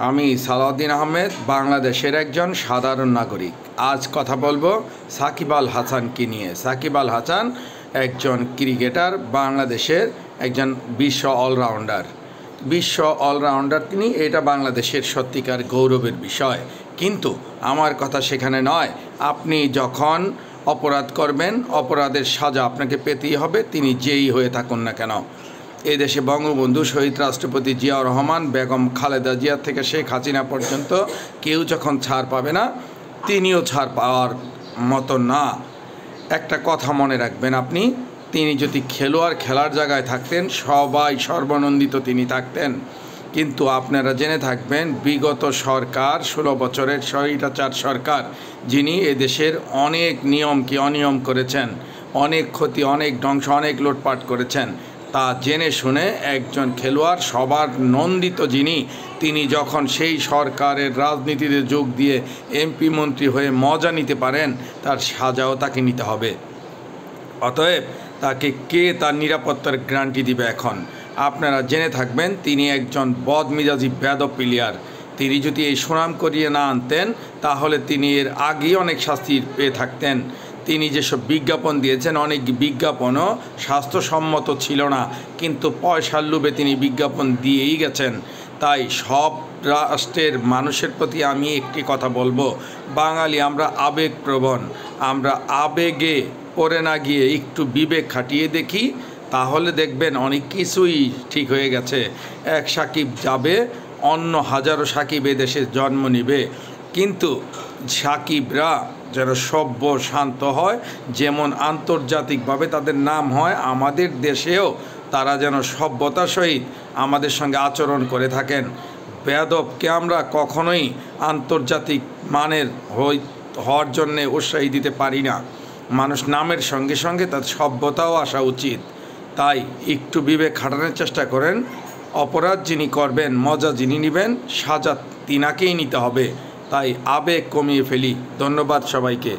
আমি সালাউদ্দিন আহমেদ, বাংলাদেশের একজন সাধারণ নাগরিক। আজ কথা বলবো সাকিব আল হাসানকে নিয়ে। সাকিব আল হাসান একজন ক্রিকেটার, বাংলাদেশের একজন বিশ্ব অলরাউন্ডার তিনি। এটা বাংলাদেশের সত্যিকার গৌরবের বিষয়। কিন্তু আমার কথা সেখানে নয়। আপনি যখন অপরাধ করবেন, অপরাধের সাজা আপনাকে পেতেই হবে, তিনি যেই হয়ে থাকুন না কেন। এদেশে বঙ্গবন্ধু, শহীদ রাষ্ট্রপতি জিয়াউর রহমান, বেগম খালেদা জিয়া থেকে শেখ হাসিনা পর্যন্ত কেউ যখন ছাড় পাবে না, তিনিও ছাড় পাওয়ার মতো না। একটা কথা মনে রাখবেন আপনি, তিনি যদি খেলার জায়গায় থাকতেন, সবাই সর্বনন্দিত তিনি থাকতেন। কিন্তু আপনারা জেনে থাকবেন, বিগত সরকার 16 বছরের স্বৈরাচার সরকার, যিনি এদেশের অনেক নিয়মকে অনিয়ম করেছেন, অনেক ক্ষতি, অনেক ধ্বংস, অনেক লুটপাট করেছেন, তা জেনে শুনে একজন খেলোয়াড়, সবার নন্দিত যিনি, তিনি যখন সেই সরকারের রাজনীতিতে যোগ দিয়ে এমপি মন্ত্রী হয়ে মজা নিতে পারেন, তার সাজাও তাকে নিতে হবে। অতএব তাকে কে তার নিরাপত্তার গ্যারান্টি দিবে? এখন আপনারা জেনে থাকবেন, তিনি একজন বদমেজাজি বেয়াদব প্লেয়ার। তিনি যদি এই সুনাম করিয়ে না আনতেন, তাহলে তিনি এর আগেই অনেক শাস্তি পেয়ে থাকতেন। তিনি যেসব বিজ্ঞাপন দিয়েছেন, অনেক বিজ্ঞাপনও স্বাস্থ্যসম্মত ছিল না, কিন্তু পয়সার লোভে তিনি বিজ্ঞাপন দিয়েই গেছেন। তাই সব রাষ্ট্রের মানুষের প্রতি আমি একটি কথা বলবো, বাঙালি আমরা আবেগপ্রবণ। আমরা আবেগে পড়ে না গিয়ে একটু বিবেক খাটিয়ে দেখি, তাহলে দেখবেন অনেক কিছুই ঠিক হয়ে গেছে। এক সাকিব যাবে, অন্য হাজারো সাকিব এদেশে জন্ম নিবে। কিন্তু সাকিবরা যেন সভ্য শান্ত হয়, যেমন আন্তর্জাতিকভাবে তাদের নাম হয়, আমাদের দেশেও তারা যেন সভ্যতার সহিত আমাদের সঙ্গে আচরণ করে থাকেন। বেয়াদবকে আমরা কখনোই আন্তর্জাতিক মানের হওয়ার জন্যে উৎসাহী দিতে পারি না। মানুষ নামের সঙ্গে সঙ্গে তার সভ্যতাও আসা উচিত। তাই একটু বিবেক খাটানোর চেষ্টা করেন। অপরাধ যিনি করবেন, মজা যিনি নেবেন, সাজা তিনাকেই নিতে হবে। তাই আবেগ কমিয়ে ফেলি। ধন্যবাদ সবাইকে।